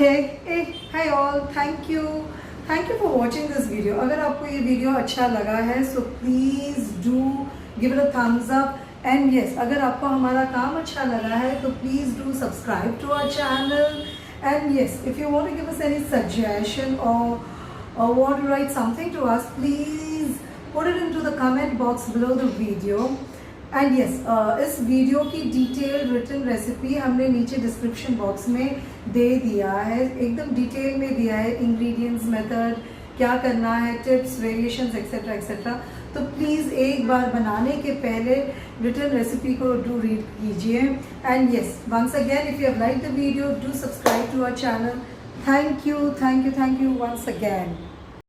Hi all, thank you for watching this video. अगर आपको ये वीडियो अच्छा लगा है so please do give it a thumbs up and yes, अगर आपको हमारा काम अच्छा लगा है तो please do subscribe to our channel and yes, if you want to give us any suggestion or want to write something to us, please put it into the comment box below the video. And yes इस video की detail written recipe हमने नीचे description box में दे दिया है, एकदम detail में दिया है, इंग्रेडिएंट्स, मेथड, क्या करना है, टिप्स, वेरिएशंस एक्सेट्रा एक्सेट्रा. तो प्लीज़ एक बार बनाने के पहले रिटन रेसिपी को डू रीड कीजिए. And yes, once again if you have like the video, do subscribe to our channel. Thank you once again.